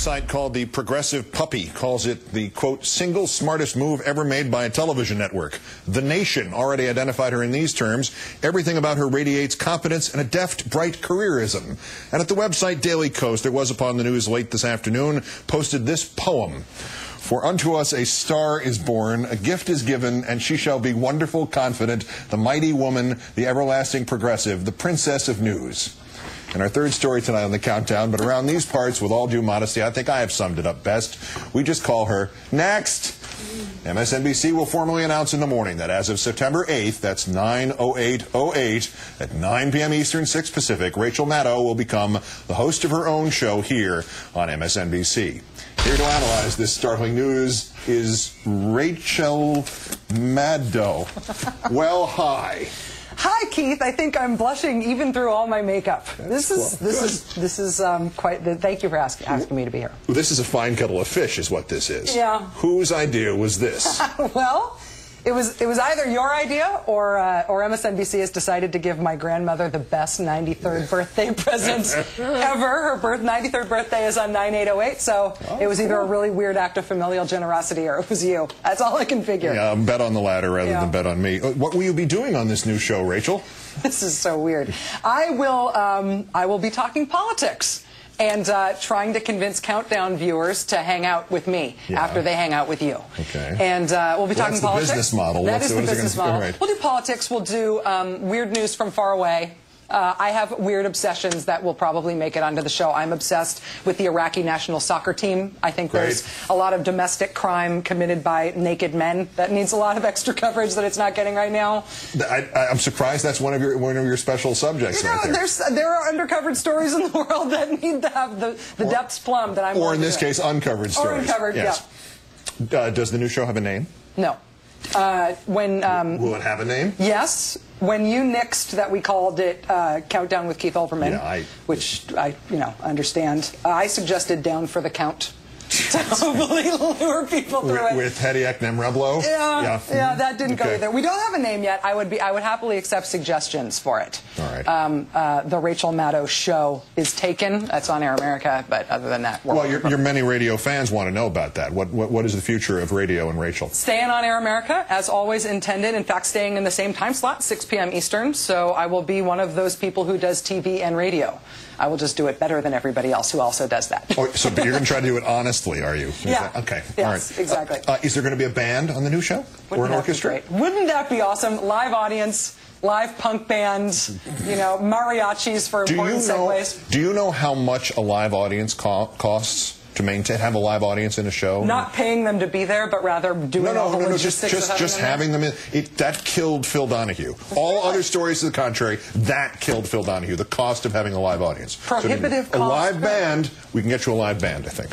Site called the Progressive Puppy calls it the, quote, single smartest move ever made by a television network. The Nation already identified her in these terms. Everything about her radiates confidence and a deft, bright careerism. And at the website Daily Kos, there was upon the news late this afternoon, posted this poem. For unto us a star is born, a gift is given, and she shall be wonderful, confident, the mighty woman, the everlasting progressive, the princess of news. And our third story tonight on the countdown, but around these parts, with all due modesty, I think I have summed it up best. We just call her Next. MSNBC will formally announce in the morning that as of September 8th, that's 9/08/08, at 9 p.m. Eastern, 6 Pacific, Rachel Maddow will become the host of her own show here on MSNBC. Here to analyze this startling news is Rachel Maddow. Well, hi. Hi, Keith. I think I'm blushing even through all my makeup. This is quite. Thank you for asking me to be here. This is a fine kettle of fish, is what this is. Yeah. Whose idea was this? Well, it was either your idea or MSNBC has decided to give my grandmother the best 93rd birthday present ever. Her 93rd birthday is on 9/8/08, so it was either a really weird act of familial generosity or it was you. That's all I can figure. Yeah, bet on the latter rather than bet on me. What will you be doing on this new show, Rachel? This is so weird. I will be talking politics and trying to convince Countdown viewers to hang out with me after they hang out with you. Okay. And we'll be talking politics. That's the business model. That is the business model. Right. We'll do politics. We'll do weird news from far away. I have weird obsessions that will probably make it onto the show. I'm obsessed with the Iraqi national soccer team. I think there's a lot of domestic crime committed by naked men that needs a lot of extra coverage that it's not getting right now. I'm surprised that's one of your special subjects. You know, right there are undercovered stories in the world that need to have the depths plumbed that I'm. Or in this case, uncovered stories. Or uncovered, yes. Yeah. Does the new show have a name? No. Will it have a name? Yes. When you nixed that we called it Countdown with Keith Olbermann, which I understand, I suggested Down for the Count to hopefully lure people through it. With Hediak Nemreblo? Yeah, that didn't go either. We don't have a name yet. I would happily accept suggestions for it. All right. The Rachel Maddow show is taken. That's on Air America, but other than that, well, your many radio fans want to know about that. What is the future of radio and Rachel? Staying on Air America, as always intended. In fact, staying in the same time slot, 6 p.m. Eastern. So I will be one of those people who does TV and radio. I will just do it better than everybody else who also does that. So you're going to try to do it honestly, are you? Yeah. Okay. Yes, all right. Exactly. Is there going to be a band on the new show? Or an orchestra? Wouldn't that be awesome? Live audience, live punk bands, mariachis for important segues. Do you know how much a live audience costs? To have a live audience in a show? Not paying them to be there, but rather doing all the logistics of just having them in. That killed Phil Donahue. All other stories to the contrary, that killed Phil Donahue, the cost of having a live audience. Prohibitive cost. A live band, we can get you a live band, I think.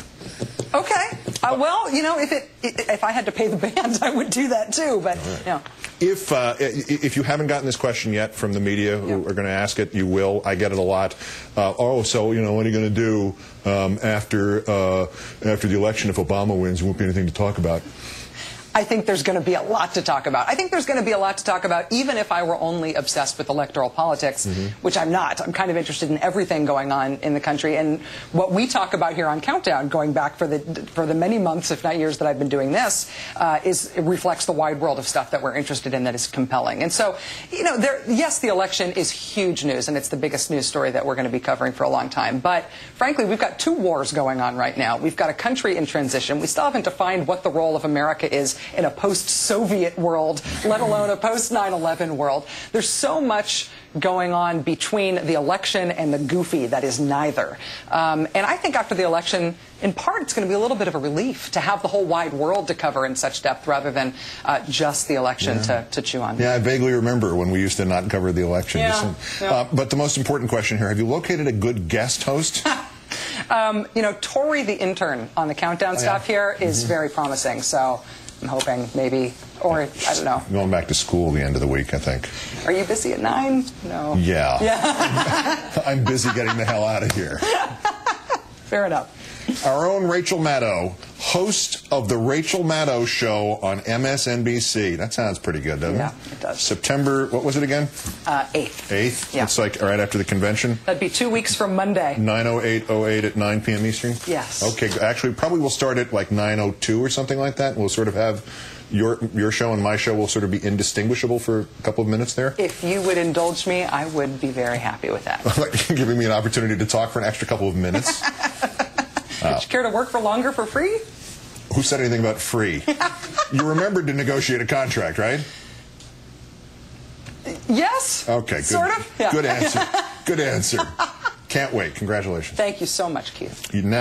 Okay. Well, if I had to pay the band, I would do that too, but, If you haven't gotten this question yet from the media who are going to ask it, you will. I get it a lot. So what are you going to do after the election if Obama wins? There won't be anything to talk about. I think there's going to be a lot to talk about. I think there's going to be a lot to talk about even if I were only obsessed with electoral politics, which I'm not. I'm kind of interested in everything going on in the country. And what we talk about here on Countdown, going back for the many months, if not years, that I've been doing this, it reflects the wide world of stuff that we're interested in that is compelling. And so, yes, the election is huge news, and it's the biggest news story that we're going to be covering for a long time. But frankly, we've got 2 wars going on right now. We've got a country in transition. We still haven't defined what the role of America is in a post-Soviet world, let alone a post-9/11 world. There's so much going on between the election and the goofy that is neither. And I think after the election, in part, it's going to be a little bit of a relief to have the whole wide world to cover in such depth rather than just the election to chew on. Yeah, I vaguely remember when we used to not cover the election. But the most important question here, have you located a good guest host? Tori, the intern on the Countdown staff here, is very promising. So I'm hoping maybe, or I don't know. Going back to school the end of the week, I think. Are you busy at 9? No. Yeah. I'm busy getting the hell out of here. Fair enough. Our own Rachel Maddow, host of the Rachel Maddow Show on MSNBC. That sounds pretty good, doesn't it? Yeah, it does. September, what was it again? 8th. 8th? Yeah. It's like right after the convention? That'd be 2 weeks from Monday. 9:08:08 at 9 p.m. Eastern? Yes. Okay, actually, probably we'll start at like 9:02 or something like that. We'll sort of have your show and my show will sort of be indistinguishable for a couple of minutes there. If you would indulge me, I would be very happy with that. Giving me an opportunity to talk for an extra couple of minutes. Would you care to work for longer for free? Who said anything about free? You remembered to negotiate a contract, right? Yes. Okay, good. Sort of? Yeah. Good answer. Good answer. Can't wait. Congratulations. Thank you so much, Keith. Now